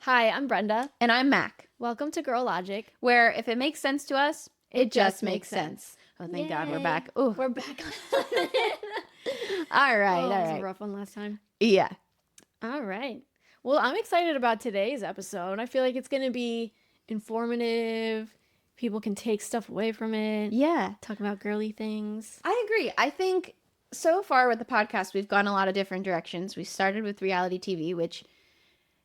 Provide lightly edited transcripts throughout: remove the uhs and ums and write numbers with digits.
Hi, I'm Brenda. And I'm Mac, Welcome to Girl Logic. where if it makes sense to us, it just makes sense. Oh, thank God we're Yay. back. Ooh. We're back. All right, That all was a right. rough one last time. Yeah. All right. Well, I'm excited about today's episode. I feel like it's going to be informative. People can take stuff away from it. Yeah. Talk about girly things. I agree. I think so far with the podcast, we've gone a lot of different directions. We started with reality TV, which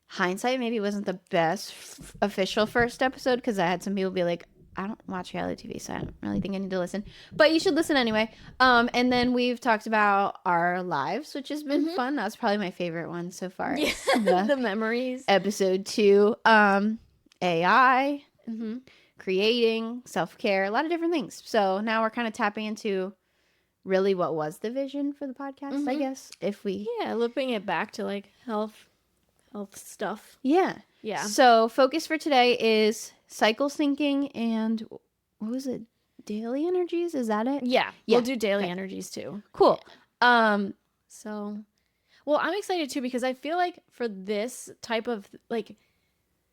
hindsight maybe wasn't the best official first episode because I had some people be like, I don't watch reality TV, so I don't really think I need to listen. But you should listen anyway. And then we've talked about our lives, which has been fun. That's probably my favorite one so far. Yeah, the memories. Episode 2, AI, creating, self-care, a lot of different things. So now we're kind of tapping into really what was the vision for the podcast, I guess. If we looping it back to like health stuff. Yeah. So focus for today is cycle syncing and what was it? Daily energies? Is that it? Yeah. We'll do daily energies too. Cool. So, well, I'm excited too because I feel like for this type of like,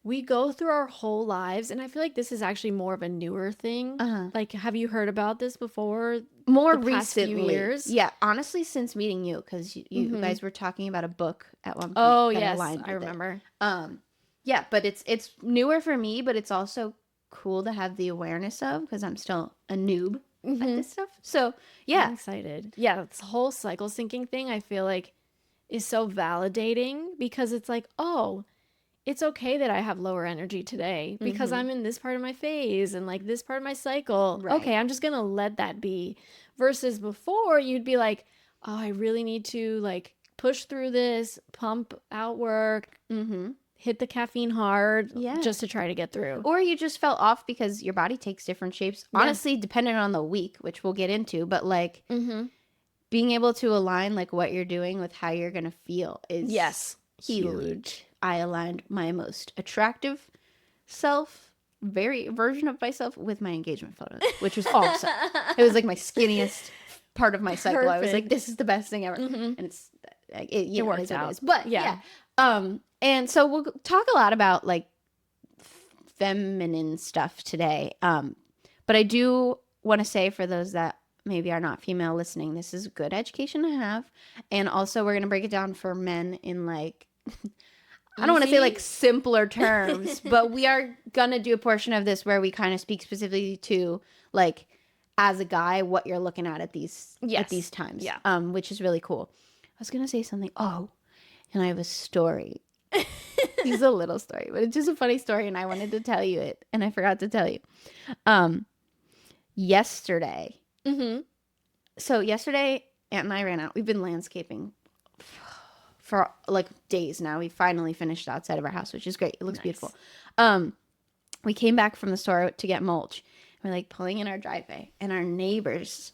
we go through our whole lives, and I feel like this is actually more of a newer thing. Like, have you heard about this before? More the past recently. few years? Yeah, honestly, since meeting you, because you guys were talking about a book at one point. Oh, yes, I remember. Yeah, but it's newer for me, but it's also cool to have the awareness of because I'm still a noob at this stuff. So, yeah. I'm excited. Yeah, this whole cycle syncing thing, I feel like, is so validating because it's like, oh, it's okay that I have lower energy today because I'm in this part of my phase and like this part of my cycle. Right. Okay, I'm just going to let that be. Versus before, you'd be like, oh, I really need to like push through this, pump out work, hit the caffeine hard just to try to get through. Or you just fell off because your body takes different shapes. Honestly, depending on the week, which we'll get into, but like being able to align like what you're doing with how you're going to feel is huge. I aligned my most attractive version of myself with my engagement photos, which was awesome. It was like my skinniest part of my cycle. I was like, this is the best thing ever. And it's, it works out. But yeah. And so we'll talk a lot about like feminine stuff today. But I do want to say for those that maybe are not female listening, this is good education to have. And also we're going to break it down for men in like, I don't want to say like simpler terms, but we are going to do a portion of this where we kind of speak specifically to like as a guy, what you're looking at these times. Yeah. Which is really cool. I was going to say something. Oh, and I have a story. It's a little story, but it's just a funny story. And I wanted to tell you it. And I forgot to tell you. Yesterday. So yesterday, Aunt and I ran out. We've been landscaping for like days now. We finally finished outside of our house, which is great. It looks beautiful. We came back from the store to get mulch. We're like pulling in our driveway, and our neighbors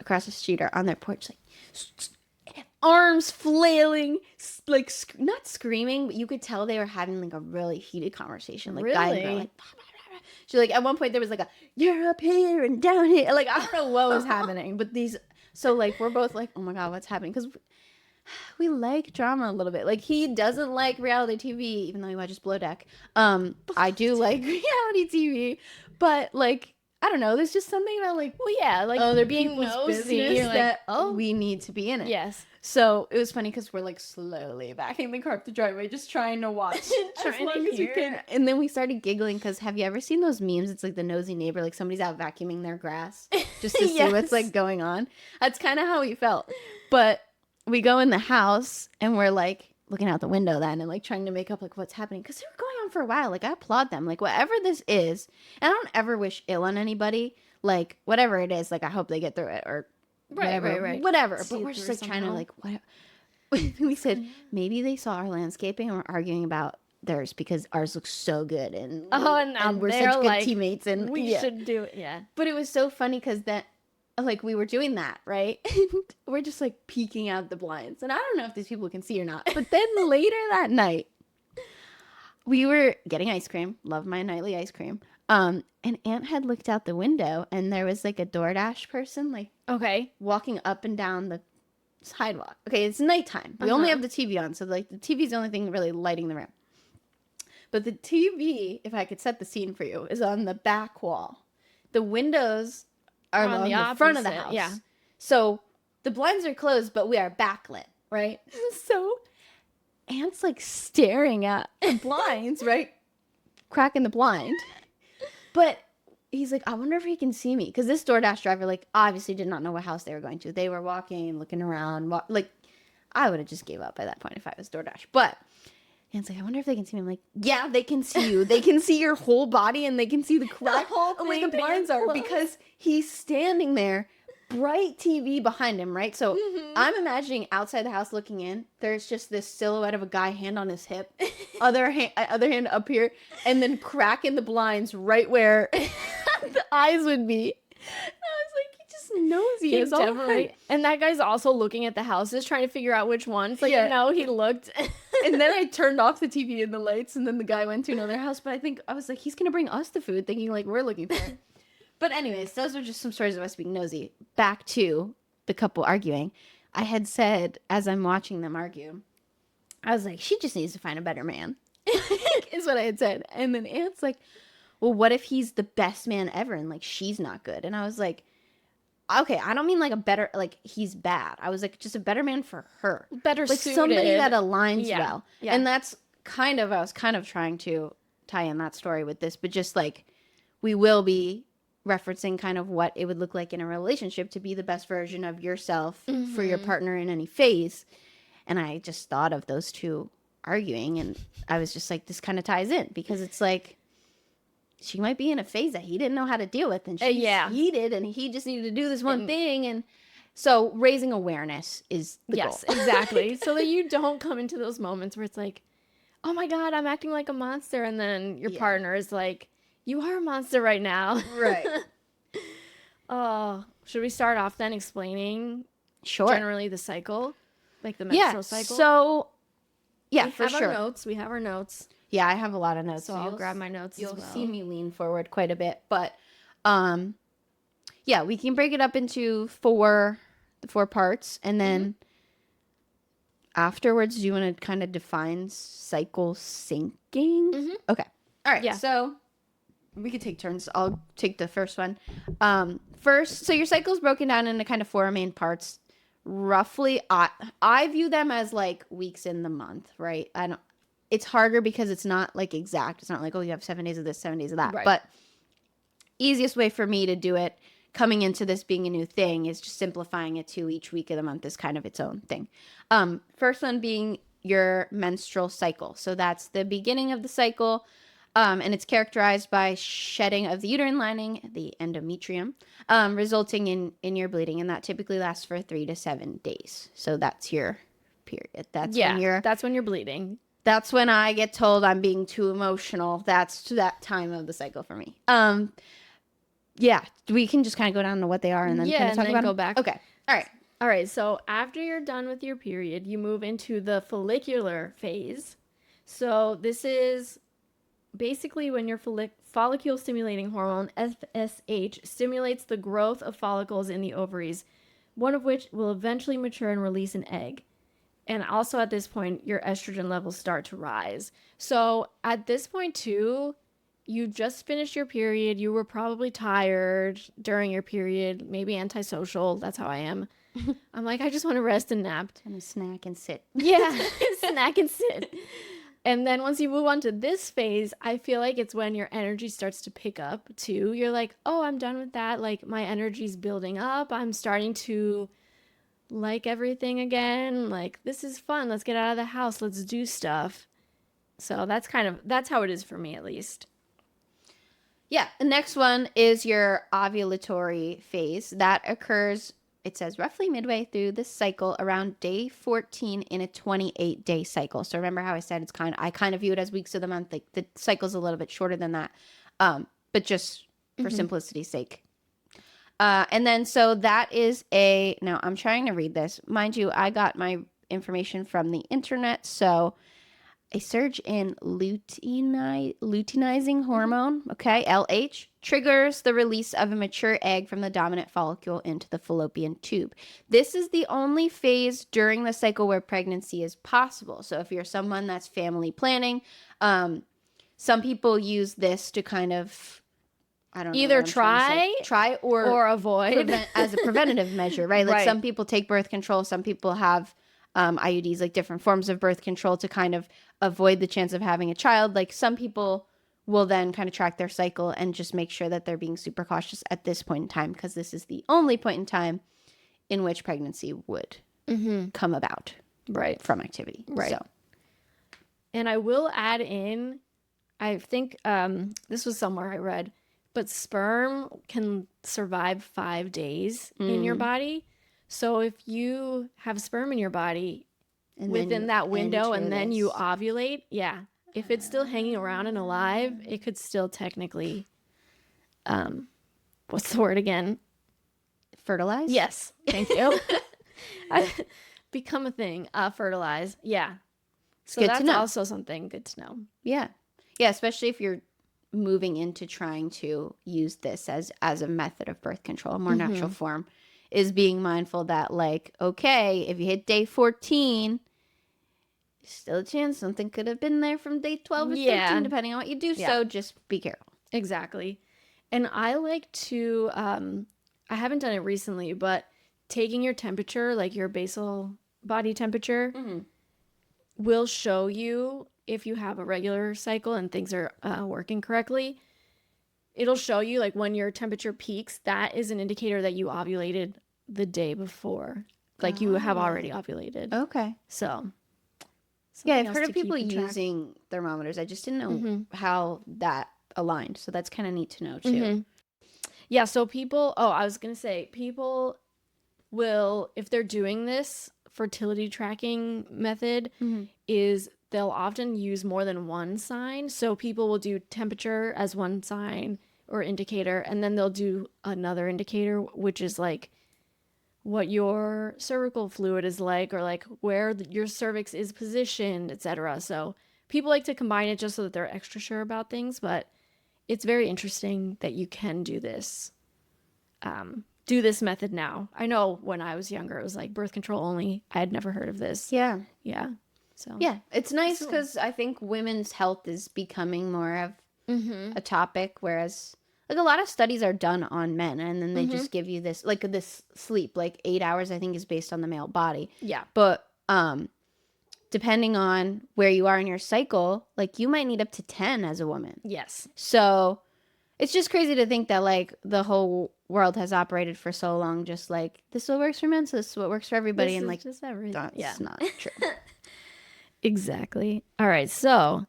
across the street are on their porch, like arms flailing, like not screaming, but you could tell they were having like a really heated conversation. Like guy and girl, like blah, blah, blah, blah. She like at one point there was like a you're up here and down here. Like I don't know what was happening, but these. So like we're both like, oh my God, what's happening? Because we like drama a little bit. Like he doesn't like reality TV, even though he watches Blow Deck. I do like reality TV, but like I don't know. There's just something about like, well, yeah, like they're being nosy. You're like, oh, we need to be in it. Yes. So it was funny because we're like slowly backing the car up the driveway, just trying to watch as long as we can. And then we started giggling because have you ever seen those memes? It's like the nosy neighbor, like somebody's out vacuuming their grass just to see what's like going on. That's kind of how we felt. But we go in the house and we're like looking out the window then and like trying to make up like what's happening because they were going on for a while. Like I applaud them. Like whatever this is, and I don't ever wish ill on anybody. Like whatever it is, like I hope they get through it or whatever. But we're just like trying to like what we said. Maybe they saw our landscaping and we're arguing about theirs because ours looks so good and we're such good like, teammates and we should do it. Yeah. But it was so funny because that. Like we were doing that, right? And we're just like peeking out the blinds. And I don't know if these people can see or not. But then later that night, we were getting ice cream. Love my nightly ice cream. And Aunt had looked out the window and there was like a DoorDash person like walking up and down the sidewalk. Okay, it's nighttime. We only have the TV on, so like the TV's the only thing really lighting the room. But the TV, if I could set the scene for you, is on the back wall. The windows are on the front of the house. Yeah. So the blinds are closed, but we are backlit, right? So Aunt's like staring at the blinds, right? Cracking the blind. But he's like, I wonder if he can see me. Because this DoorDash driver, like, obviously did not know what house they were going to. They were walking, looking around. Like, I would have just gave up by that point if I was DoorDash. But Aunt's like, I wonder if they can see me. I'm like, yeah, they can see you. They can see your whole body and they can see the crack where the blinds are. Because he's standing there, bright TV behind him, right? So I'm imagining outside the house looking in, there's just this silhouette of a guy, hand on his hip, other hand up here, and then cracking the blinds right where the eyes would be. And I was like, he just knows he is definitely. all right. And that guy's also looking at the houses, trying to figure out which one. It's like, no, he looked. And then I turned off the TV and the lights, and then the guy went to another house. But I was like, he's going to bring us the food, thinking like we're looking for it. But anyways, those are just some stories of us being nosy. Back to the couple arguing. I had said, as I'm watching them argue, I was like, she just needs to find a better man, is what I had said. And then Aunt's like, well, what if he's the best man ever and like she's not good? And I was like, okay, I don't mean like a better, like he's bad. I was like, just a better man for her. Better like suited. Somebody that aligns well. Yeah. And that's I was kind of trying to tie in that story with this, but just like we will be referencing kind of what it would look like in a relationship to be the best version of yourself for your partner in any phase. And I just thought of those two arguing, and I was just like, this kind of ties in because it's like she might be in a phase that he didn't know how to deal with, and she's heated, and he just needed to do this one thing. And so raising awareness is the goal. Exactly. So that you don't come into those moments where it's like, oh my God, I'm acting like a monster. And then your partner is like, you are a monster right now. Right. Oh, should we start off then explaining generally the cycle? Like the menstrual cycle? So, we have our notes. We have our notes. Yeah, I have a lot of notes. So I'll grab my notes as well. You'll see me lean forward quite a bit. But, yeah, we can break it up into the four parts. And then afterwards, do you want to kind of define cycle syncing? Okay. All right. Yeah. So we could take turns. I'll take the first one. First, so your cycle is broken down into kind of four main parts. Roughly, I view them as like weeks in the month, right? It's harder because it's not like exact. It's not like, oh, you have 7 days of this, 7 days of that. Right. But easiest way for me to do it coming into this being a new thing is just simplifying it to each week of the month is kind of its own thing. First one being your menstrual cycle. So that's the beginning of the cycle. And it's characterized by shedding of the uterine lining, the endometrium, resulting in your bleeding. And that typically lasts for 3 to 7 days. So that's your period. That's when you're bleeding. That's when I get told I'm being too emotional. That's that time of the cycle for me. Yeah, we can just kind of go down to what they are and then kind of talk about go them. back. Okay. All right. So after you're done with your period, you move into the follicular phase. So this is basically when your follicle stimulating hormone, FSH, stimulates the growth of follicles in the ovaries, one of which will eventually mature and release an egg. And also at this point, your estrogen levels start to rise. So at this point too, you just finished your period. You were probably tired during your period, maybe antisocial. That's how I am. I'm like, I just want to rest and nap. And snack and sit. Yeah, snack and sit. And then once you move on to this phase, I feel like it's when your energy starts to pick up too. You're like, oh, I'm done with that. Like my energy's building up. I'm starting to like everything again. Like this is fun. Let's get out of the house. Let's do stuff. So that's how it is for me at least. Yeah. The next one is your ovulatory phase. That occurs, it says, roughly midway through the cycle around day 14 in a 28-day cycle. So remember how I said I kind of view it as weeks of the month. Like the cycle's a little bit shorter than that. But just for simplicity's sake. And then so that is now I'm trying to read this. Mind you, I got my information from the internet. So a surge in luteinizing hormone, okay, LH, triggers the release of a mature egg from the dominant follicle into the fallopian tube. This is the only phase during the cycle where pregnancy is possible. So if you're someone that's family planning, some people use this to kind of, I don't know, either what I'm trying to say. Try or avoid as a preventative measure, right? Like Right. some people take birth control, some people have IUDs, like different forms of birth control to kind of avoid the chance of having a child. Like some people will then kind of track their cycle and just make sure that they're being super cautious at this point in time, because this is the only point in time in which pregnancy would come about right from activity. Right. So. And I will add in, I think this was somewhere I read, but sperm can survive 5 days in your body. So if you have sperm in your body And within that window and then you this. ovulate, if it's still hanging around and alive, it could still technically, what's the word again? Fertilize? Yes, thank you. Become a thing, fertilize. Yeah. So good that's to know. also something good to know. Yeah. Yeah, especially if you're moving into trying to use this as a method of birth control, a more natural form, is being mindful that, like, okay, if you hit day 14, still a chance something could have been there from day 12 or 13, depending on what you do. Yeah. So just be careful. Exactly. And I like to, I haven't done it recently, but taking your temperature, like your basal body temperature, will show you if you have a regular cycle and things are working correctly. It'll show you, like, when your temperature peaks, that is an indicator that you ovulated the day before. Like, you have already ovulated. Okay. So, yeah, I've heard of people using thermometers. I just didn't know how that aligned. So that's kind of neat to know, too. Yeah, so people, I was going to say, people will, if they're doing this fertility tracking method, is they'll often use more than one sign. So people will do temperature as one sign or indicator, and then they'll do another indicator, which is like what your cervical fluid is like, or like where your cervix is positioned, etc. So people like to combine it just so that they're extra sure about things, but it's very interesting that you can do this. Do this method now. I know when I was younger, it was like birth control only. I had never heard of this. Yeah. Yeah. So yeah, it's nice because I think women's health is becoming more of a topic, whereas like a lot of studies are done on men, and then they just give you this, like, this sleep, like 8 hours, I think, is based on the male body. Yeah. But depending on where you are in your cycle, like, you might need up to 10 as a woman. Yes. So it's just crazy to think that, like, the whole world has operated for so long just like, this is what works for men, so this is what works for everybody. This and is like, just everything. that's not true. Exactly. All right. So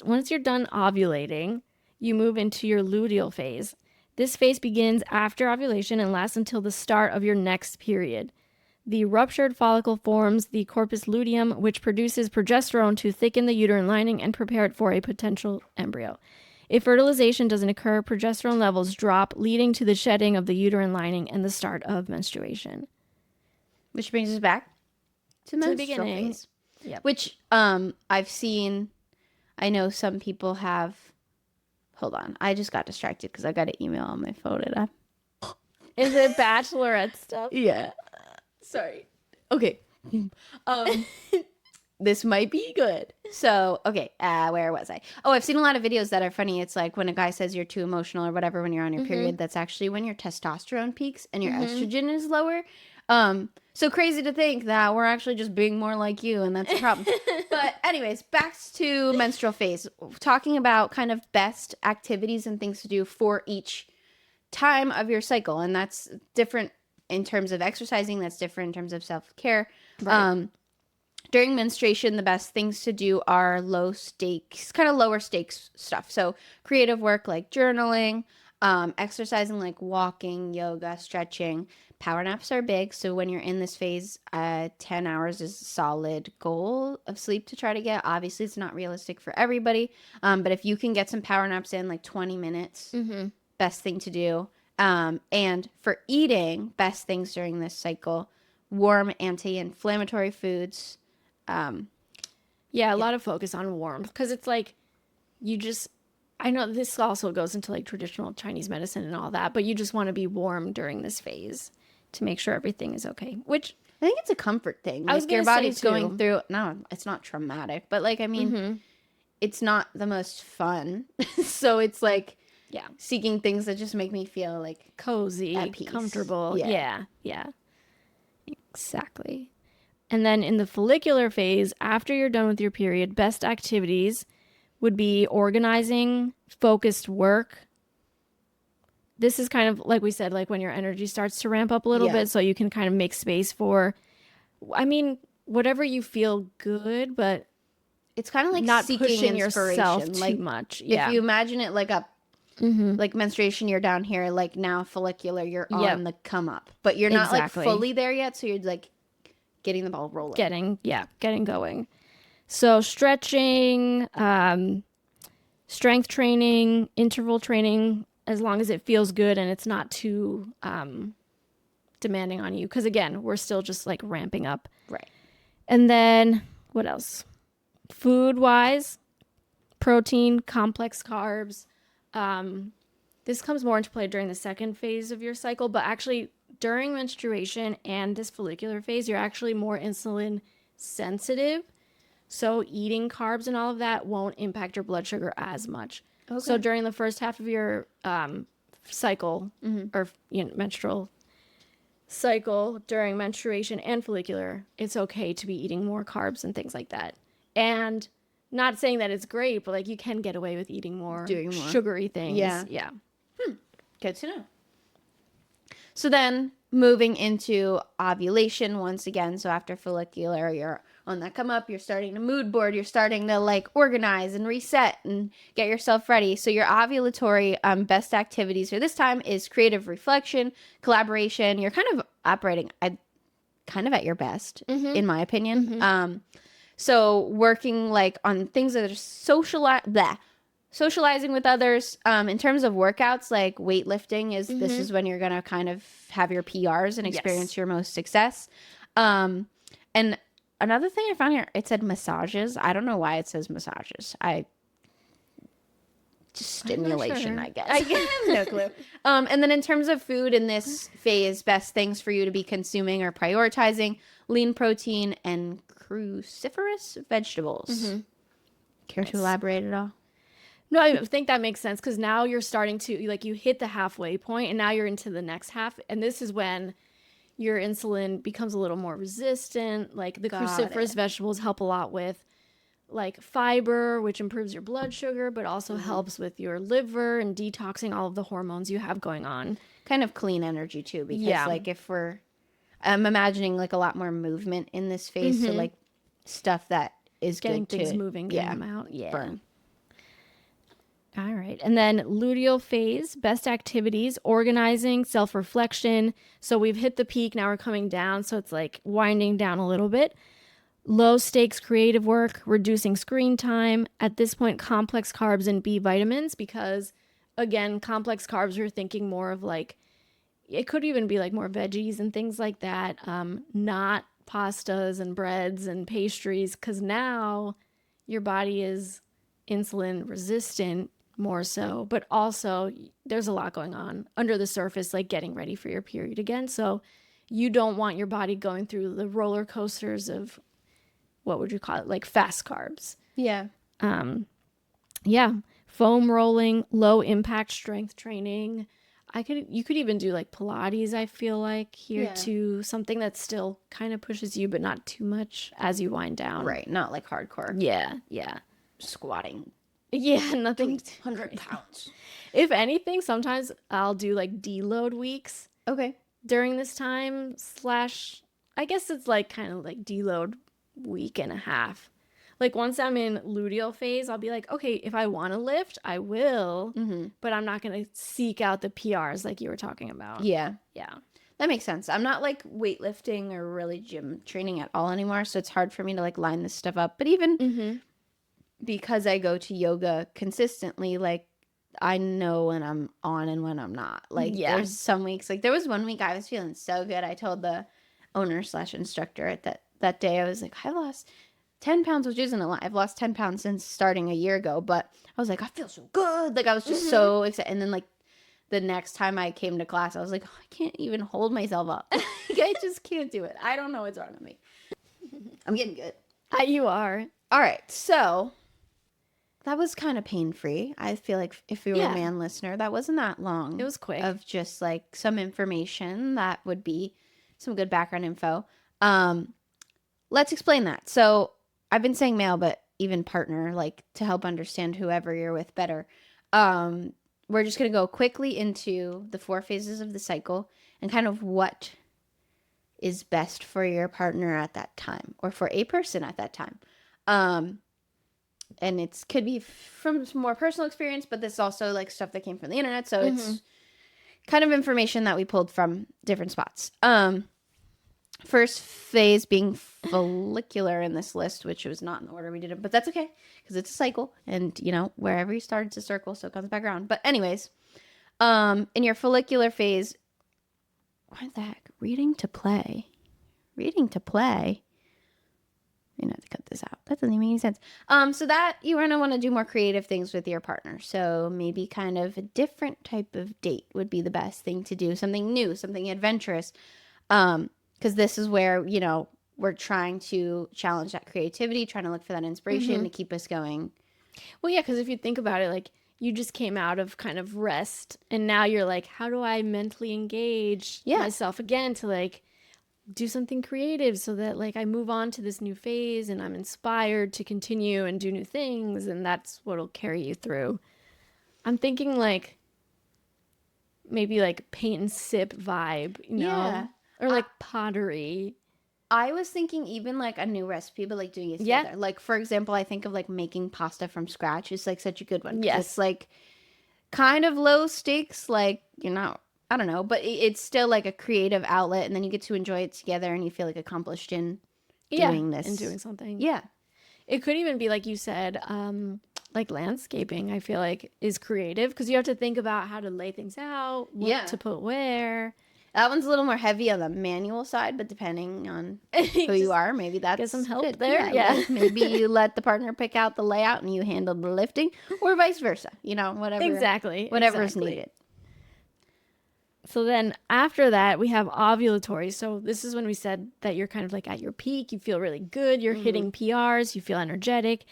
once you're done ovulating, you move into your luteal phase. This phase begins after ovulation and lasts until the start of your next period. The ruptured follicle forms the corpus luteum, which produces progesterone to thicken the uterine lining and prepare it for a potential embryo. If fertilization doesn't occur, progesterone levels drop, leading to the shedding of the uterine lining and the start of menstruation. Which brings us back to the menstrual beginning. phase. Yep. Which I've seen, I know some people have, hold on, I just got distracted because I got an email on my phone and I'm... Is it bachelorette stuff? Yeah. Sorry. Okay. This might be good. So, okay, where was I? Oh, I've seen a lot of videos that are funny. It's like when a guy says you're too emotional or whatever when you're on your period, that's actually when your testosterone peaks and your estrogen is lower. So crazy to think that we're actually just being more like you, and that's a problem. But anyways, back to menstrual phase. Talking about kind of best activities and things to do for each time of your cycle. And that's different in terms of exercising. That's different in terms of self-care. Right. During menstruation, the best things to do are low stakes, kind of lower stakes stuff. So creative work like journaling, exercising like walking, yoga, stretching. Power naps are big. So when you're in this phase, 10 hours is a solid goal of sleep to try to get. Obviously, it's not realistic for everybody. But if you can get some power naps in, like 20 minutes, best thing to do. And for eating, best things during this cycle, warm anti-inflammatory foods. Yeah, a lot of focus on warmth because it's like I know this also goes into like traditional Chinese medicine and all that, but you just want to be warm during this phase to make sure everything is okay, which I think it's a comfort thing. Like, your body's going through, no, it's not traumatic, but like, I mean, it's not the most fun. So it's like Yeah. seeking things that just make me feel like Cozy, at peace. comfortable. Yeah. Yeah. Exactly. And then in the follicular phase, after you're done with your period, best activities would be organizing, focused work. This is kind of like we said, like when your energy starts to ramp up a little bit, so you can kind of make space for, I mean, whatever you feel good, but it's kind of like not seeking pushing inspiration. yourself too Like, much. if you imagine it like a like menstruation, you're down here, like now follicular, you're on the come up, but you're not like fully there yet. So you're like getting the ball rolling, getting going. So stretching, strength training, interval training, as long as it feels good and it's not too demanding on you. Because again, we're still just like ramping up. right? And then what else? Food wise, protein, complex carbs. This comes more into play during the second phase of your cycle, but actually during menstruation and this follicular phase, you're actually more insulin sensitive. So eating carbs and all of that won't impact your blood sugar as much. Okay. So during the first half of your cycle or menstrual cycle, during menstruation and follicular, it's okay to be eating more carbs and things like that. And not saying that it's great, but like you can get away with eating more, doing more sugary things. Yeah. Good to know. So then moving into ovulation once again. So after follicular, you're on that come up, you're starting to mood board, you're starting to like organize and reset and get yourself ready. So your ovulatory best activities for this time is creative reflection, collaboration. You're kind of operating kind of at your best, in my opinion. So working like on things that are socializing with others. In terms of workouts, like weightlifting this is when you're gonna kind of have your PRs and experience your most success. And another thing I found here, it said massages. I don't know why it says massages. Just stimulation, sure. I guess. I have no clue. And then in terms of food in this phase, best things for you to be consuming or prioritizing: lean protein and cruciferous vegetables. Care to elaborate at all? No, I think that makes sense because now you're starting to, like, you hit the halfway point and now you're into the next half. And this is when your insulin becomes a little more resistant. Like the cruciferous vegetables help a lot with like fiber, which improves your blood sugar, but also helps with your liver and detoxing all of the hormones you have going on. Kind of clean energy too, because like if I'm imagining like a lot more movement in this phase. So like stuff that is getting good things to moving, getting them out. Burn. All right. And then luteal phase, best activities, organizing, self-reflection. So we've hit the peak. Now we're coming down. So it's like winding down a little bit. Low stakes creative work, reducing screen time. At this point, complex carbs and B vitamins, because again, complex carbs, we're thinking more of like, it could even be like more veggies and things like that. Not pastas and breads and pastries, because now your body is insulin resistant more so, but also there's a lot going on under the surface, like getting ready for your period again. So you don't want your body going through the roller coasters of, what would you call it, like fast carbs. Foam rolling, low impact strength training. You could even do like Pilates, I feel like here too, something that still kind of pushes you but not too much as you wind down. Right, not like hardcore. Yeah. Squatting. Yeah, nothing. 100 pounds. If anything, sometimes I'll do like deload weeks. Okay. During this time / I guess it's like kind of like deload week and a half. Like once I'm in luteal phase, I'll be like, okay, if I want to lift, I will, but I'm not going to seek out the PRs like you were talking about. Yeah. That makes sense. I'm not like weightlifting or really gym training at all anymore, so it's hard for me to like line this stuff up. But even because I go to yoga consistently, like I know when I'm on and when I'm not. Like there's some weeks, like there was one week I was feeling so good. I told the owner / instructor at that day, I was like, I lost 10 pounds, which isn't a lot. I've lost 10 pounds since starting a year ago, but I was like, I feel so good. Like I was just so excited. And then like the next time I came to class, I was like, oh, I can't even hold myself up. Like, I just can't do it. I don't know what's wrong with me. I'm getting good. You are. All right. So that was kind of pain-free. I feel like if you were a man listener, that wasn't that long. It was quick. Of just like some information that would be some good background info. Let's explain that. So I've been saying male, but even partner, like to help understand whoever you're with better. We're just going to go quickly into the 4 phases of the cycle and kind of what is best for your partner at that time or for a person at that time. And it could be from some more personal experience, but this is also like stuff that came from the internet. So it's kind of information that we pulled from different spots. First phase being follicular in this list, which was not in the order we did it, but that's okay because it's a cycle, and you know wherever you start, it's a circle, so it comes back around. But anyways, in your follicular phase, what the heck? Reading to play. You have to cut this out. That doesn't even make any sense. So that you want to do more creative things with your partner. So maybe kind of a different type of date would be the best thing to do. Something new, something adventurous. Because this is where, you know, we're trying to challenge that creativity, trying to look for that inspiration to keep us going. Well, yeah, because if you think about it, like you just came out of kind of rest, and now you're like, how do I mentally engage myself again to like do something creative so that like I move on to this new phase and I'm inspired to continue and do new things, and that's what'll carry you through. I'm thinking like maybe like paint and sip vibe, you know, or like pottery. I was thinking even like a new recipe, but like doing it together. Like for example, I think of like making pasta from scratch is like such a good one. Yes, it's like kind of low stakes, like you're not. I don't know, but it's still like a creative outlet, and then you get to enjoy it together, and you feel like accomplished in doing this and doing something. Yeah, it could even be like you said, like landscaping. I feel like is creative because you have to think about how to lay things out, what to put where. That one's a little more heavy on the manual side, but depending on who you are, maybe that's get some help good. there. Like maybe you let the partner pick out the layout, and you handle the lifting, or vice versa. You know, whatever is needed. So then after that, we have ovulatory. So this is when we said that you're kind of like at your peak. You feel really good. You're hitting PRs. You feel energetic.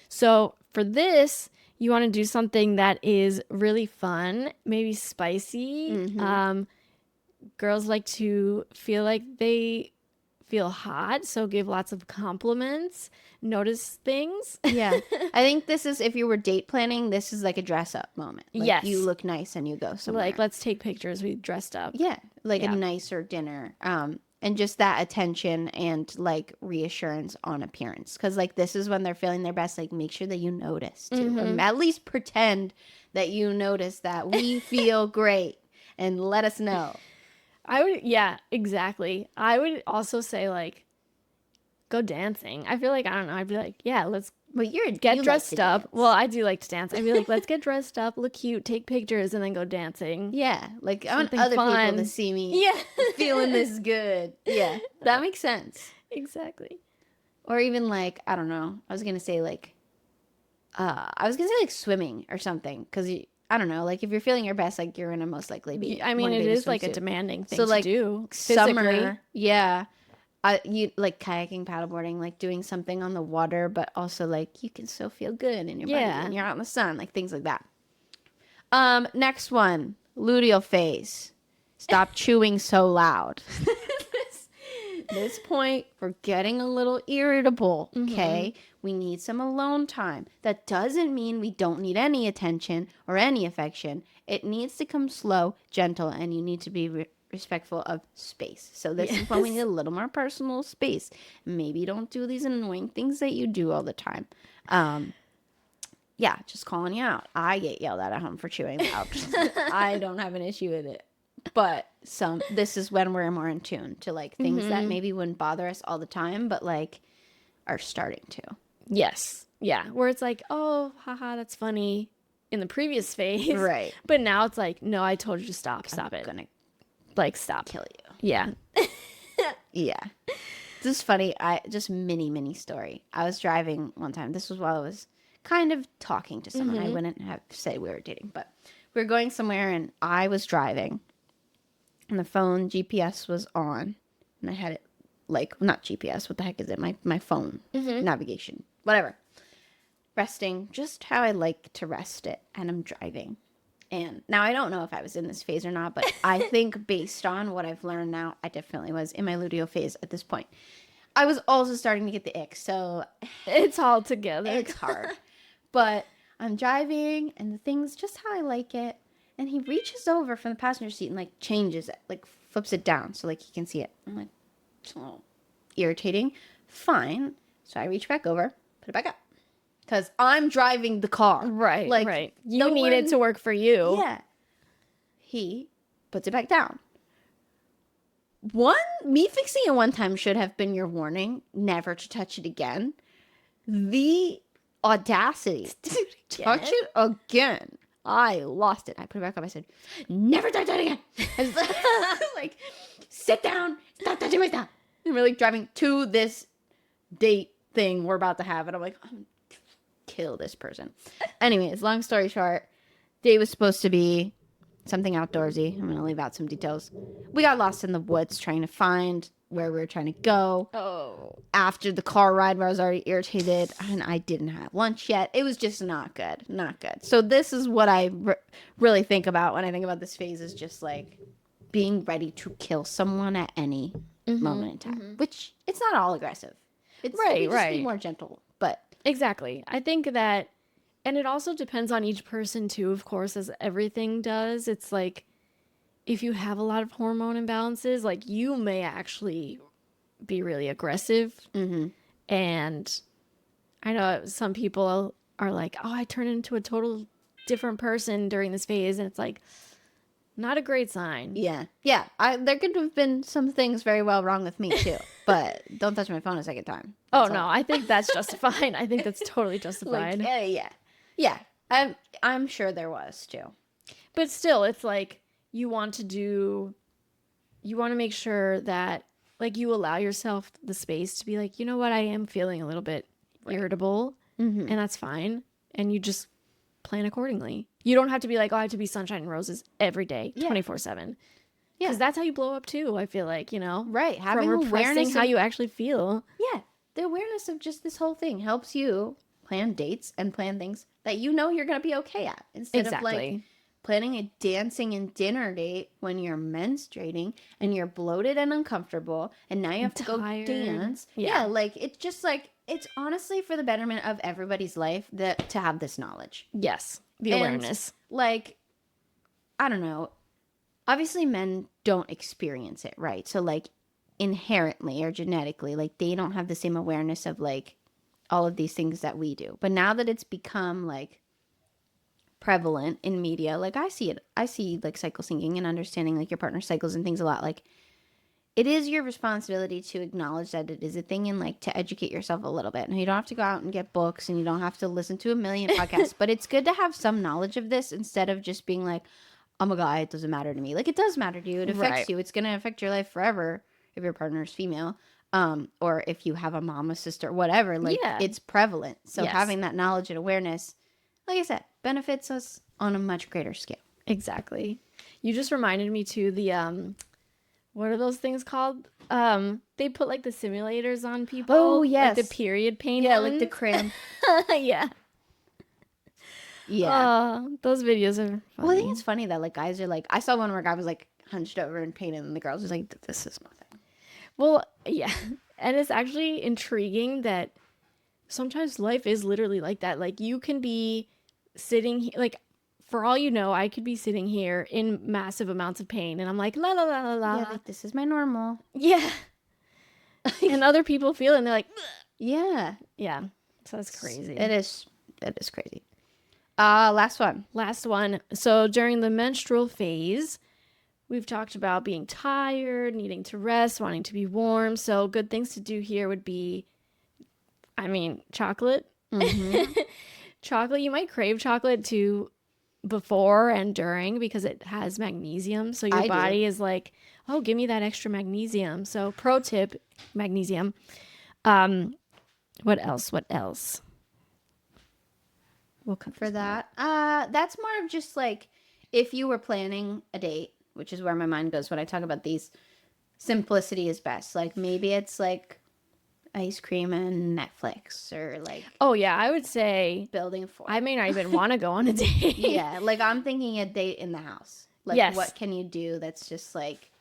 So for this, you want to do something that is really fun, maybe spicy. Girls like to feel like they feel hot. So give lots of compliments. Notice things. Yeah. I think this is, if you were date planning, this is like a dress up moment. Like yes. You look nice and you go somewhere. Like, let's take pictures. We dressed up. Yeah. Like a nicer dinner. And just that attention and like reassurance on appearance. Because like this is when they're feeling their best. Like make sure that you notice too. At least pretend that you notice that we feel great and let us know. Exactly. I would also say like, go dancing. I feel like, I don't know, I'd be like, yeah, let's get dressed up. Well, I do like to dance. I'd be like, let's get dressed up, look cute, take pictures, and then go dancing. Yeah, like I want other people to see me feeling this good. Yeah, that makes sense. Exactly. Or even like, I don't know, I was going to say like swimming or something, because I don't know, like if you're feeling your best, like you're going to most likely be. I mean, it is like a demanding thing to do. Summer, you like kayaking, paddleboarding, like doing something on the water, but also like you can still feel good in your body and you're out in the sun, like things like that. Next one, luteal phase. Stop chewing so loud. This point, we're getting a little irritable, okay? We need some alone time. That doesn't mean we don't need any attention or any affection. It needs to come slow, gentle, and you need to be respectful of space. So this is when we need a little more personal space. Maybe don't do these annoying things that you do all the time. Just calling you out. I get yelled at home for chewing loud. I don't have an issue with it. But this is when we're more in tune to like things that maybe wouldn't bother us all the time, but like are starting to. Yes. Yeah. Where it's like, oh, haha, that's funny in the previous phase. Right. But now it's like, no, I told you to stop. Stop it. Gonna like stop. Kill you. Yeah. Yeah. This is funny. Just mini story. I was driving one time. This was while I was kind of talking to someone. I wouldn't have said we were dating, but we were going somewhere and I was driving. And the phone GPS was on, and I had it like, not GPS, what the heck is it? My phone navigation, whatever. resting just how I like to rest it, and I'm driving. And now I don't know if I was in this phase or not, but I think based on what I've learned now, I definitely was in my luteal phase at this point. I was also starting to get the ick, so it's all together. It's hard. But I'm driving, and the thing's just how I like it. And he reaches over from the passenger seat and, like, changes it, like, flips it down so, like, he can see it. I'm like, it's a little irritating. Fine. So I reach back over, put it back up. Because I'm driving the car. Right, like, right. You need it to work for you. Yeah. He puts it back down. Me fixing it one time should have been your warning never to touch it again. The audacity to touch it again. I lost it. I put it back up. I said, never touch that again. I was like, sit down. Stop touching my stuff. And we're like driving to this date thing we're about to have. And I'm like, I'm kill this person. Anyways, long story short, day was supposed to be something outdoorsy. I'm going to leave out some details. We got lost in the woods trying to find where we were trying to go. Oh. After the car ride where I was already irritated and I didn't have lunch yet. It was just not good. Not good. So this is what I really think about when I think about this phase, is just like being ready to kill someone at any moment in time. Which, it's not all aggressive. It's right. Be more gentle. But exactly. I think that, and it also depends on each person too, of course, as everything does. It's like, if you have a lot of hormone imbalances, like, you may actually be really aggressive. And I know some people are like, oh, I turn into a total different person during this phase. And it's like, not a great sign. Yeah. Yeah. There could have been some things very well wrong with me too. But don't touch my phone a second time. That's no. I think that's justified. I think that's totally justified. Like, yeah. I'm sure there was too. But still, it's like, you want to make sure that, like, you allow yourself the space to be like, you know what, I am feeling a little bit irritable, and that's fine. And you just plan accordingly. You don't have to be like, oh, I have to be sunshine and roses every day, 24/7. Yeah. Because that's how you blow up too, I feel like, Right. Having from repressing how you actually feel. Yeah. The awareness of just this whole thing helps you plan dates and plan things that you know you're going to be okay at. Instead of like planning a dancing and dinner date when you're menstruating and you're bloated and uncomfortable and now you have to go dance. Yeah, like, it's just like, it's honestly for the betterment of everybody's life to have this knowledge. Yes, the awareness. Like, I don't know. Obviously, men don't experience it, right? So, like, inherently or genetically, like, they don't have the same awareness of, like, all of these things that we do. But now that it's become, like, prevalent in media, like, I see like cycle syncing and understanding like your partner's cycles and things a lot. Like, it is your responsibility to acknowledge that it is a thing and like to educate yourself a little bit. And you don't have to go out and get books and you don't have to listen to a million podcasts, but it's good to have some knowledge of this instead of just being like, I'm a guy, it doesn't matter to me. Like, it does matter to you. It affects you. It's going to affect your life forever if your partner is female. Or if you have a mom, a sister, whatever, like, it's prevalent. So having that knowledge and awareness, like I said, benefits us on a much greater scale. Exactly. You just reminded me too, the what are those things called? They put like the simulators on people. Oh, yes. Like the period pain ones. Like the cramp. Yeah. Those videos are funny. Well, I think it's funny that like guys are like, I saw one where a guy was like hunched over in pain and the girls was like, this is my thing. Well, yeah. And it's actually intriguing that sometimes life is literally like that. Like, you can be sitting, like, for all you know, I could be sitting here in massive amounts of pain and I'm like, la la la la la. Yeah, like, this is my normal. Yeah. And other people feel it and they're like, ugh. Yeah. Yeah. So that's crazy. It is crazy. Last one. So during the menstrual phase, we've talked about being tired, needing to rest, wanting to be warm. So good things to do here would be, chocolate. Chocolate, you might crave chocolate too before and during because it has magnesium. So your body is like, oh, give me that extra magnesium. So pro tip, magnesium. What else? We'll come for that. That's more of just like if you were planning a date, which is where my mind goes when I talk about these. Simplicity is best. Like, maybe it's like ice cream and Netflix, or like Oh yeah, I would say building a fort. I may not even want to go on a date. Yeah, like I'm thinking a date in the house. Like, yes. What can you do that's just like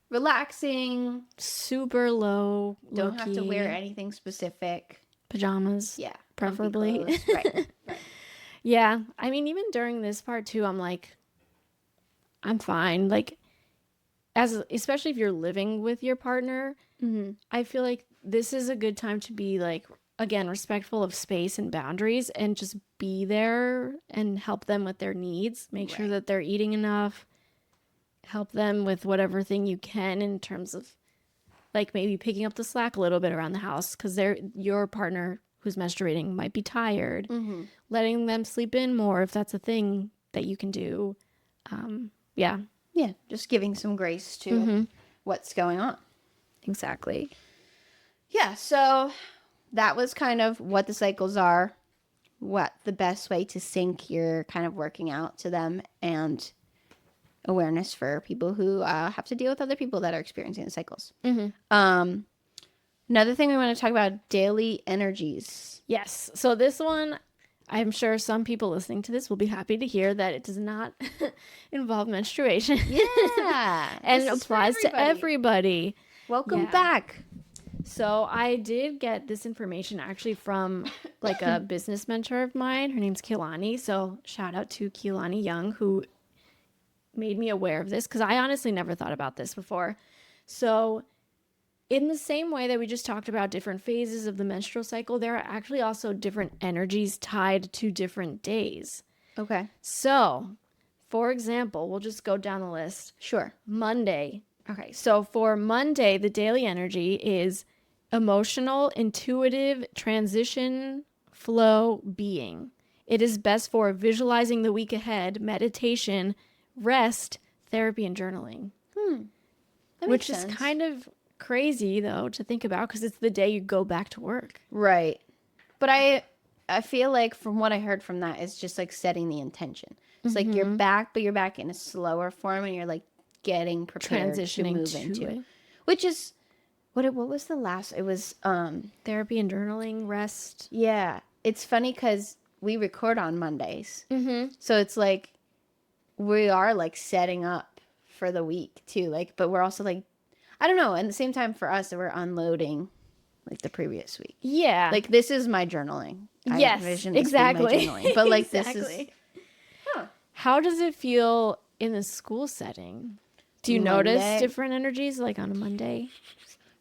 relaxing? Super low. Don't have to wear anything specific. Pajamas. Yeah. Preferably. Right. Yeah. I mean, even during this part too, I'm like, I'm fine. Like, especially if you're living with your partner, I feel like this is a good time to be like, again, respectful of space and boundaries, and just be there and help them with their needs. Make sure that they're eating enough. Help them with whatever thing you can in terms of like maybe picking up the slack a little bit around the house, because your partner who's menstruating might be tired. Letting them sleep in more if that's a thing that you can do. Yeah. Yeah, just giving some grace to what's going on. Exactly. Yeah, so that was kind of what the cycles are, what the best way to sync your kind of working out to them, and awareness for people who have to deal with other people that are experiencing the cycles. Another thing we want to talk about, daily energies. Yes. So this one, I'm sure some people listening to this will be happy to hear that it does not involve menstruation. Yeah. And it applies to everybody. Welcome back. So I did get this information actually from like a business mentor of mine. Her name's Kehlani. So shout out to Kehlani Young, who made me aware of this, because I honestly never thought about this before. So in the same way that we just talked about different phases of the menstrual cycle, there are actually also different energies tied to different days. Okay. So, for example, we'll just go down the list. Sure. Monday. Okay, so for Monday, the daily energy is emotional, intuitive, transition, flow, being. It is best for visualizing the week ahead, meditation, rest, therapy, and journaling. Which is kind of crazy, though, to think about, because it's the day you go back to work. Right. But I feel like from what I heard from that, it's just like setting the intention. It's like you're back, but you're back in a slower form, and you're like getting prepared Transitioning to move into it. Which is what was the last? It was therapy and journaling, rest. Yeah. It's funny because we record on Mondays. So it's like we are like setting up for the week too. Like, but we're also like, I don't know. At the same time, for us, we're unloading like the previous week. Yeah. Like, this is my journaling. Yes, exactly. But like, this is. How does it feel in the school setting? Do you notice different energies like on a Monday?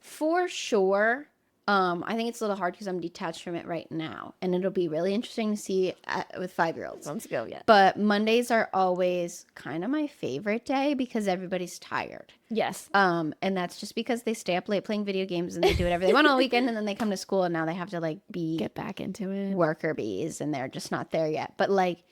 For sure. I think it's a little hard because I'm detached from it right now, and it'll be really interesting to see with 5-year-olds. Let's go, yeah. But Mondays are always kind of my favorite day because everybody's tired. Yes. And that's just because they stay up late playing video games and they do whatever they want all weekend, and then they come to school and now they have to like get back into it. Worker bees, and they're just not there yet. But like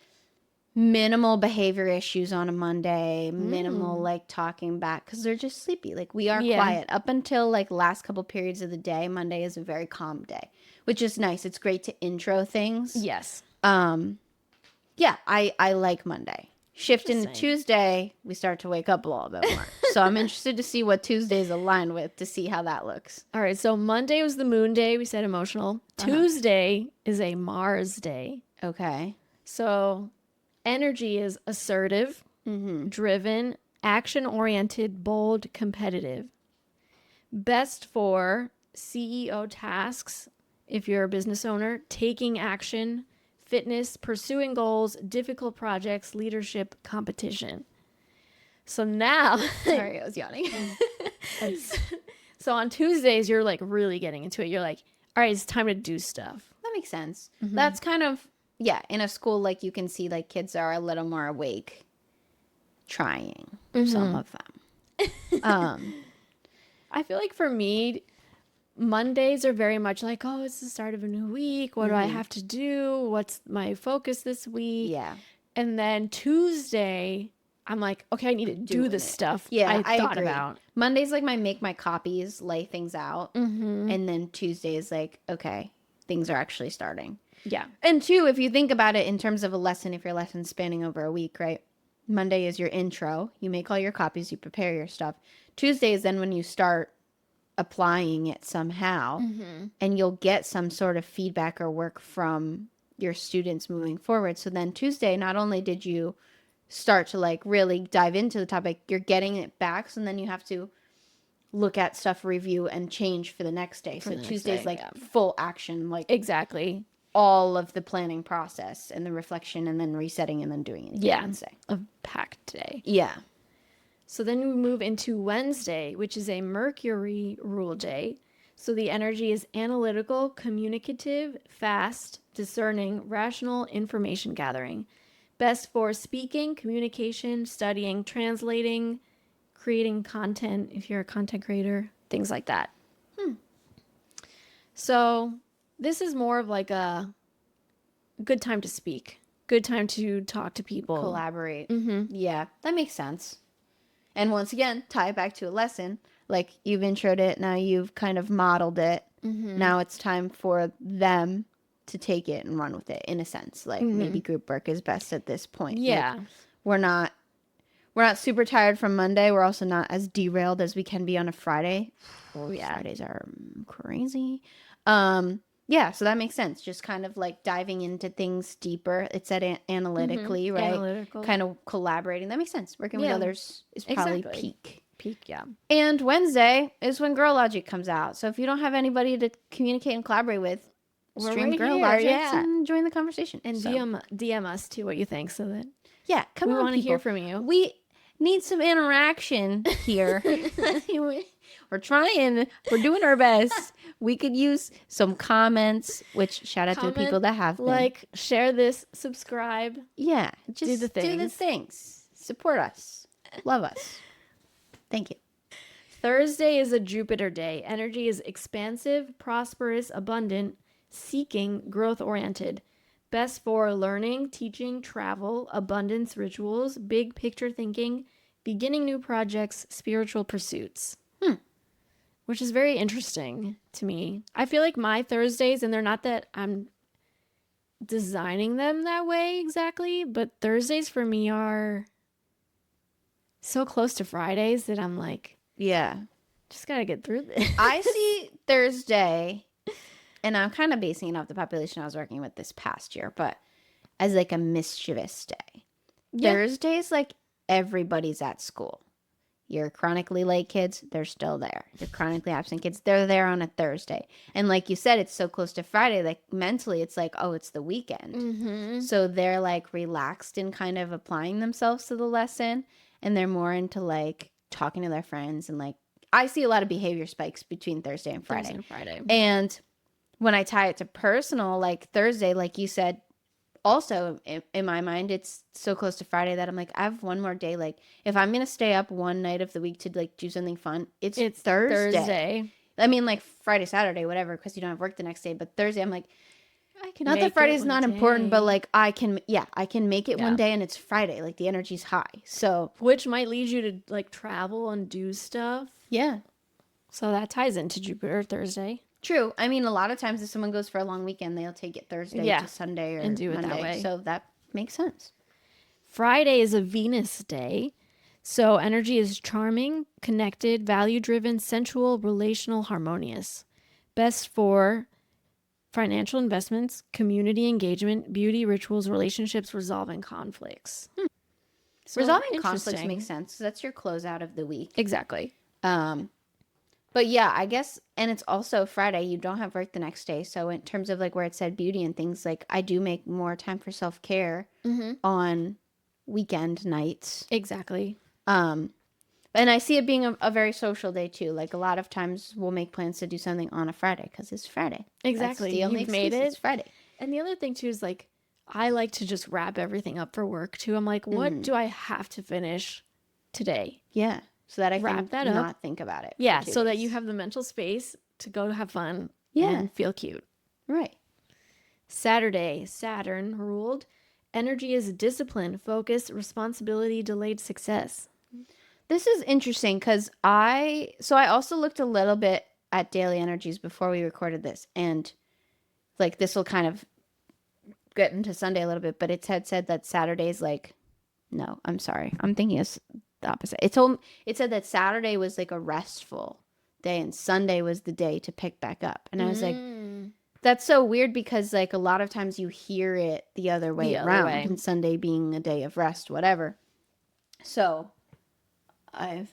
minimal behavior issues on a Monday, minimal like talking back because they're just sleepy. Like we are quiet up until like last couple periods of the day. Monday is a very calm day, which is nice. It's great to intro things. Yes. Yeah, I like Monday. Shift into Tuesday, we start to wake up a little bit more. So I'm interested to see what Tuesday's aligned with, to see how that looks. All right, so Monday was the moon day. We said emotional. Tuesday is a Mars day. Okay. So energy is assertive, driven, action-oriented, bold, competitive. Best for CEO tasks, if you're a business owner, taking action, fitness, pursuing goals, difficult projects, leadership, competition. So now... Sorry, I was yawning. So on Tuesdays, you're like really getting into it. You're like, all right, it's time to do stuff. That makes sense. That's kind of... Yeah, in a school, like, you can see, like, kids are a little more awake, trying, some of them. I feel like for me, Mondays are very much like, oh, it's the start of a new week. What do I have to do? What's my focus this week? Yeah. And then Tuesday, I'm like, okay, I need to do the stuff I thought about. Monday's like my make my copies, lay things out. And then Tuesday is like, okay, things are actually starting. Yeah. And two, if you think about it in terms of a lesson, if your lesson's spanning over a week, right? Monday is your intro. You make all your copies, you prepare your stuff. Tuesday is then when you start applying it somehow, and you'll get some sort of feedback or work from your students moving forward. So then Tuesday, not only did you start to like really dive into the topic, you're getting it back. So then you have to look at stuff, review, and change for the next day. So Tuesday's like full action, like exactly all of the planning process and the reflection and then resetting and then doing it again. Wednesday. A packed day. Yeah. So then we move into Wednesday, which is a Mercury rule day. So the energy is analytical, communicative, fast, discerning, rational, information gathering. Best for speaking, communication, studying, translating, creating content, if you're a content creator, things like that. So this is more of like a good time to speak, good time to talk to people. Collaborate. Yeah, that makes sense. And once again, tie it back to a lesson. Like you've introed it, now you've kind of modeled it. Now it's time for them to take it and run with it in a sense. Like maybe group work is best at this point. Yeah. Like, we're not super tired from Monday. We're also not as derailed as we can be on a Friday. Oh yeah. Fridays are crazy. Yeah, so that makes sense. Just kind of like diving into things deeper. It said analytically, right? Analytical. Kind of collaborating. That makes sense. Working with others is probably peak. Peak, yeah. And Wednesday is when Girl Logic comes out. So if you don't have anybody to communicate and collaborate with, stream right Girl here, Logic yeah. and join the conversation. And DM us too what you think so that come on, we want to people. hear from you. We need some interaction here. We're trying. We're doing our best. We could use some comments, which shout out to the people that have them. Like, share this, subscribe. Yeah. Just do the things. Support us. Love us. Thank you. Thursday is a Jupiter day. Energy is expansive, prosperous, abundant, seeking, growth-oriented. Best for learning, teaching, travel, abundance, rituals, big picture thinking, beginning new projects, spiritual pursuits. Which is very interesting to me. I feel like my Thursdays, and they're not that I'm designing them that way exactly, but Thursdays for me are so close to Fridays that I'm like, just gotta get through this. I see Thursday, and I'm kind of basing it off the population I was working with this past year, but as like a mischievous day. Thursdays, like everybody's at school. Your chronically late kids, they're still there. Your chronically absent kids, they're there on a Thursday. And like you said, it's so close to Friday, like mentally it's like, oh, it's the weekend. So they're like relaxed and kind of applying themselves to the lesson. And they're more into like talking to their friends. And like, I see a lot of behavior spikes between Thursday and Friday. And when I tie it to personal, like Thursday, like you said, also in my mind, it's so close to Friday that I'm like, I have one more day. Like if I'm going to stay up one night of the week to like do something fun, it's Thursday. I mean like Friday, Saturday, whatever, because you don't have work the next day. But Thursday, I'm like, not that Friday's not important, but like I can make it one day and it's Friday. Like the energy's high. So which might lead you to like travel and do stuff. Yeah. So that ties into Jupiter Thursday. True. I mean, a lot of times if someone goes for a long weekend, they'll take it Thursday to Sunday or and do it Monday. that way. So that makes sense. Friday is a Venus day. So energy is charming, connected, value-driven, sensual, relational, harmonious. Best for financial investments, community engagement, beauty, rituals, relationships, resolving conflicts. So resolving conflicts makes sense. So that's your closeout of the week. Exactly. But yeah, I guess, and it's also Friday. You don't have work the next day. So in terms of like where it said beauty and things, like I do make more time for self-care on weekend nights. Exactly. And I see it being a very social day too. Like a lot of times we'll make plans to do something on a Friday because it's Friday. Exactly. That's the only excuse. Made it. It's Friday. And the other thing too is like, I like to just wrap everything up for work too. I'm like, what do I have to finish today? Yeah. So that I wrap can not think about it. Yeah. So that you have the mental space to go have fun and feel cute. Right. Saturday, Saturn ruled. Energy is discipline, focus, responsibility, delayed success. This is interesting because I also looked a little bit at daily energies before we recorded this, and like this will kind of get into Sunday a little bit, but it had said that Saturday's like, no, I'm sorry, I'm thinking it's the opposite. It said that Saturday was like a restful day, and Sunday was the day to pick back up. And I was like, Mm. that's so weird because like a lot of times you hear it the other way around, and Sunday being a day of rest, whatever. So I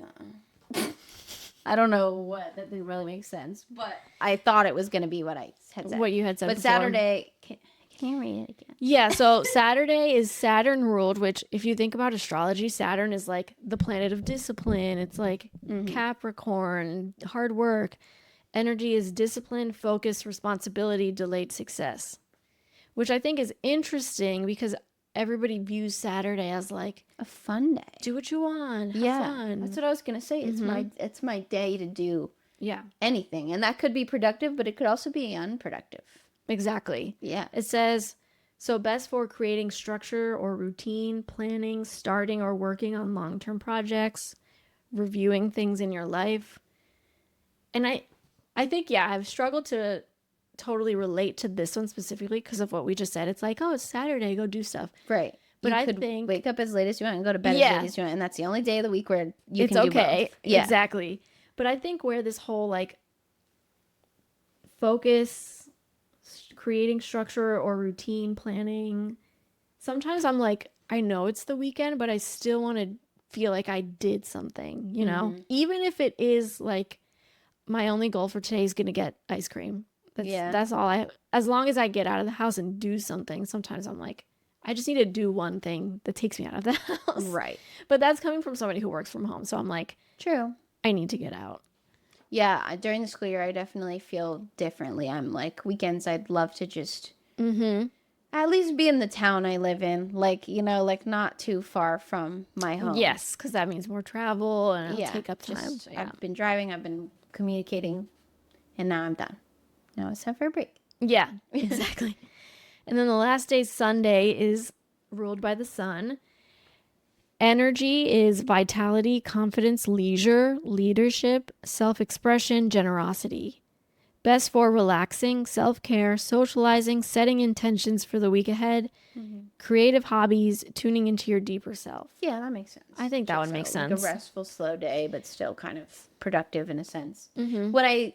don't know what that didn't really make sense, but I thought it was going to be what I had said. What you had said but before. Saturday, can you read it again? Yeah, so Saturday is Saturn ruled, which if you think about astrology, Saturn is like the planet of discipline. It's like Capricorn, hard work. Energy is discipline, focus, responsibility, delayed success, which I think is interesting because everybody views Saturday as like a fun day. Do what you want. Have fun. That's what I was going to say. It's my day to do anything. And that could be productive, but it could also be unproductive. Exactly. Yeah. It says, so best for creating structure or routine, planning, starting or working on long-term projects, reviewing things in your life. And I think, I've struggled to totally relate to this one specifically because of what we just said. It's like, oh, it's Saturday, go do stuff. Right. But I think wake up as late as you want and go to bed as late as you want. And that's the only day of the week where you can do both. Yeah. Exactly. But I think where this whole like focus, creating structure or routine planning, sometimes I'm like, I know it's the weekend, but I still want to feel like I did something, you know? Even if it is like my only goal for today is going to get ice cream. That's all as long as I get out of the house and do something, sometimes I'm like, I just need to do one thing that takes me out of the house. Right. But that's coming from somebody who works from home. So I'm like, true. I need to get out. Yeah. During the school year, I definitely feel differently. I'm like, weekends, I'd love to just at least be in the town I live in. Like, you know, like not too far from my home. Yes. Because that means more travel and it'll take up time. I've been driving, I've been communicating, and now I'm done. Now it's time for a break. Yeah, exactly. And then the last day, Sunday, is ruled by the sun. Energy is vitality, confidence, leisure, leadership, self-expression, generosity. Best for relaxing, self-care, socializing, setting intentions for the week ahead, creative hobbies, tuning into your deeper self. Yeah, that makes sense. I think that would make sense. Like a restful, slow day, but still kind of productive in a sense. What I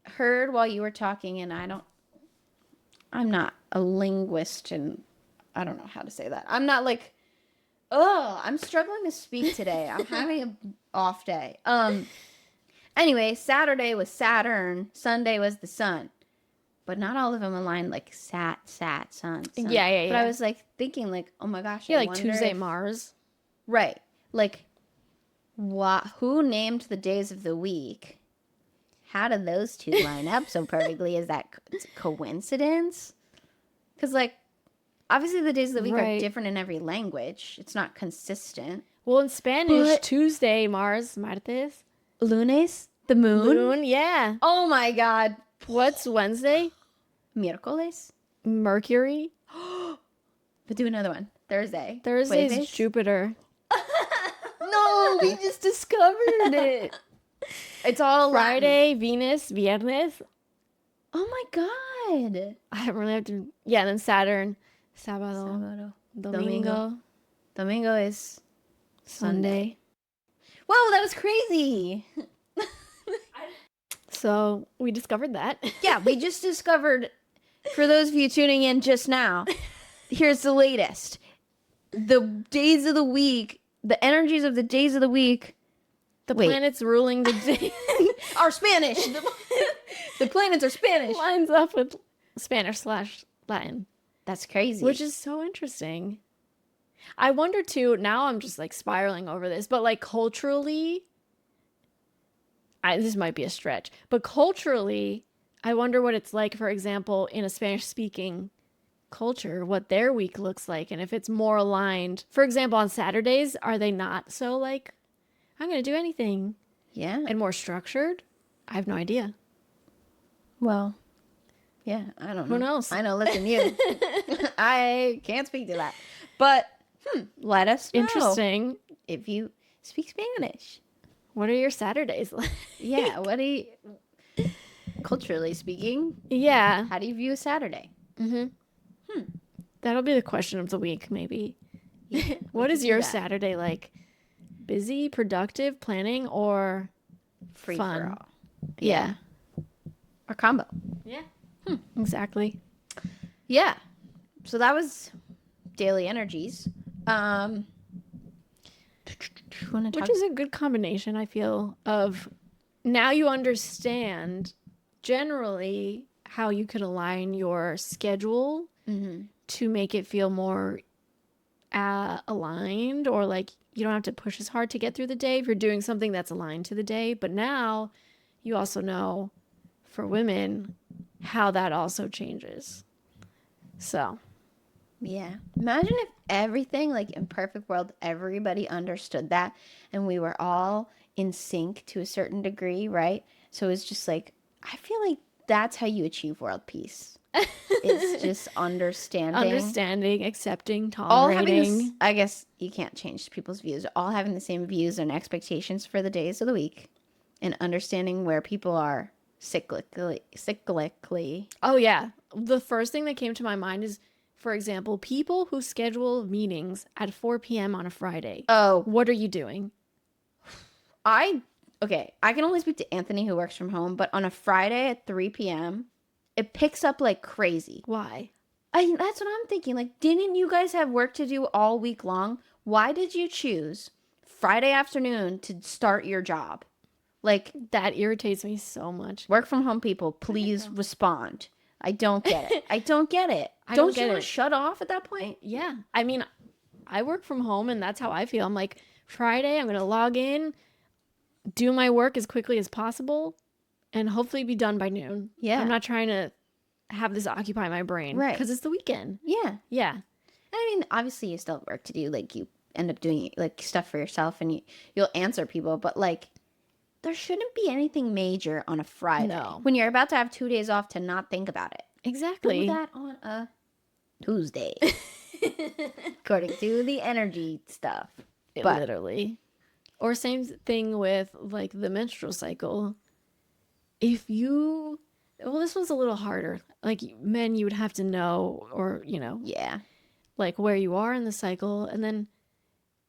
heard while you were talking, and I'm not a linguist, and I don't know how to say that. I'm not like, I'm struggling to speak today. I'm having an off day. Anyway, Saturday was Saturn, Sunday was the sun. But not all of them aligned like sun. Yeah. But I was like thinking like, oh my gosh. Yeah, like Tuesday, Mars. Right. Like, who named the days of the week? How did those two line up so perfectly? Is that coincidence? Because, like, obviously the days of the week are different in every language. It's not consistent. Well, in Spanish, Tuesday, Mars, martes. Lunes, the moon. Yeah. Oh, my God. What's Wednesday? Miércoles. Mercury. But do another one. Thursday. Thursday is Jupiter. No, we just discovered it. It's all Friday, Latin. Venus, Viernes. Oh my God. I don't really have to. Yeah, and then Saturn, Sábado, Domingo. Domingo is Sunday. Whoa, that was crazy. So we discovered that. Yeah, we just discovered, for those of you tuning in just now, here's the latest. The days of the week, the energies of the days of the week. The planets ruling the day are Spanish. The planets are Spanish. Lines up with Spanish/Latin. That's crazy. Which is so interesting. I wonder too, now I'm just like spiraling over this, but like culturally, this might be a stretch, but culturally, I wonder what it's like, for example, in a Spanish speaking culture, what their week looks like. And if it's more aligned, for example, on Saturdays, are they not so like, I'm going to do anything. Yeah. And more structured? I have no idea. Well, yeah, I don't know. Who knows? I know, listen, you. I can't speak to that. But let us know. Interesting. If you speak Spanish. What are your Saturdays like? Yeah, what do you, culturally speaking, yeah. How do you view a Saturday? That'll be the question of the week, maybe. Yeah, what is your Saturday like? Busy, productive, planning, or free fun. for all. Yeah. Or combo. Yeah. Exactly. Yeah. So that was daily energies. Which is a good combination, I feel, of now you understand generally how you could align your schedule to make it feel more aligned, or like you don't have to push as hard to get through the day if you're doing something that's aligned to the day. But now you also know for women how that also changes. So yeah. Imagine if everything, like in perfect world, everybody understood that and we were all in sync to a certain degree, right? So it's just like, I feel like that's how you achieve world peace. It's just understanding, accepting, all having this, tolerating. I guess you can't change people's views, all having the same views and expectations for the days of the week and understanding where people are cyclically. Oh, yeah. The first thing that came to my mind is, for example, people who schedule meetings at 4 p.m. on a Friday. Oh, What are you doing? Okay, I can only speak to Anthony who works from home, but on a Friday at 3 p.m., it picks up like crazy. Why? That's what I'm thinking. Like, didn't you guys have work to do all week long? Why did you choose Friday afternoon to start your job? Like, that irritates me so much. Work from home people, please respond. I don't get it. I don't get it. Don't you want to shut off at that point? Yeah. I mean, I work from home and that's how I feel. I'm like, Friday, I'm going to log in, do my work as quickly as possible, and hopefully be done by noon. Yeah. I'm not trying to have this occupy my brain. Right. Because it's the weekend. Yeah. Yeah. I mean, obviously you still have work to do. Like, you end up doing like stuff for yourself and you'll answer people, but like, there shouldn't be anything major on a Friday. No. When you're about to have 2 days off to not think about it. Exactly. Do that on a Tuesday. According to the energy stuff. But literally. Or same thing with like the menstrual cycle. If you, well, this one's a little harder. Like men, you would have to know, or, you know. Yeah. Like where you are in the cycle. And then,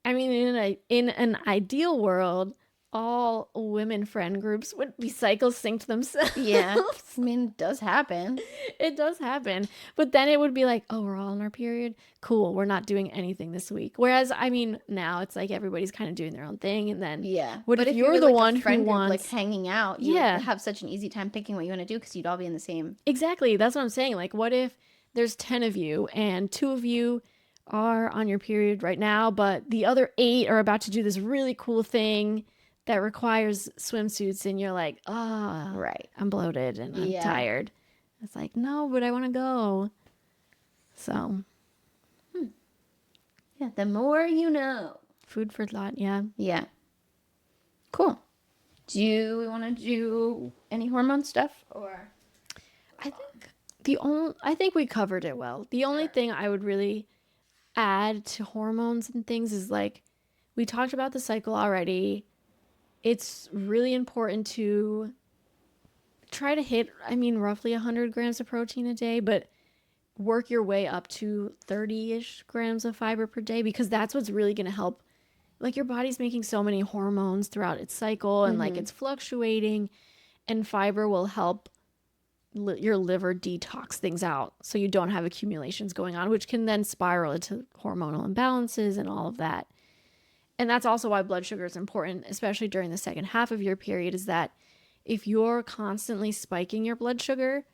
I mean, in an ideal world, all women friend groups would be cycle synced themselves. Yeah. I mean, it does happen. It does happen. But then it would be like, oh, we're all in our period. Cool. We're not doing anything this week. Whereas, I mean, now it's like everybody's kind of doing their own thing. And then, yeah. But if you're the like one a friend who group, wants, like hanging out, you have such an easy time picking what you want to do because you'd all be in the same. Exactly. That's what I'm saying. Like, what if there's 10 of you and 2 of you are on your period right now, but the other 8 are about to do this really cool thing that requires swimsuits, and you're like, right, I'm bloated and I'm tired. It's like, no, but I want to go. So, yeah, the more you know. Food for thought, yeah. Yeah. Cool. Do we want to do any hormone stuff, or? I think we covered it well. The only thing I would really add to hormones and things is like, we talked about the cycle already. It's really important to try to hit, I mean, roughly 100 grams of protein a day, but work your way up to 30-ish grams of fiber per day, because that's what's really going to help. Like, your body's making so many hormones throughout its cycle, and like it's fluctuating, and fiber will help your liver detox things out so you don't have accumulations going on, which can then spiral into hormonal imbalances and all of that. And that's also why blood sugar is important, especially during the second half of your period, is that if you're constantly spiking your blood sugar,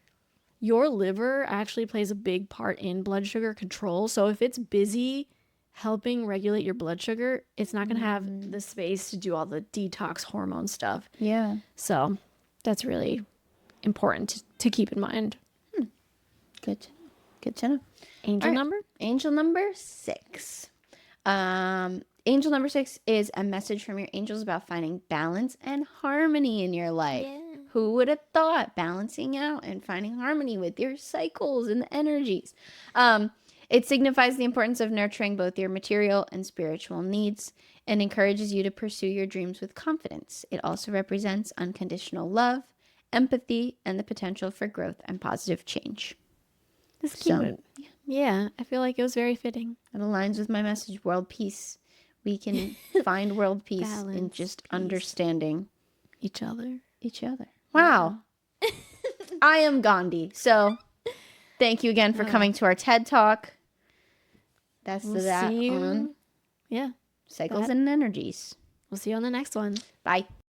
your liver actually plays a big part in blood sugar control. So if it's busy helping regulate your blood sugar, it's not going to have the space to do all the detox hormone stuff. Yeah. So that's really important to keep in mind. Good to know. Angel number? Angel number 6. Angel number 6 is a message from your angels about finding balance and harmony in your life. Yeah. Who would have thought balancing out and finding harmony with your cycles and the energies? It signifies the importance of nurturing both your material and spiritual needs and encourages you to pursue your dreams with confidence. It also represents unconditional love, empathy, and the potential for growth and positive change. That's cute. Yeah, I feel like it was very fitting. It aligns with my message, world peace. We can find world peace in just understanding each other. Wow. Yeah. I am Gandhi. So thank you again for coming to our TED Talk. That's we'll that see you. on Yeah. cycles and energies. We'll see you on the next one. Bye.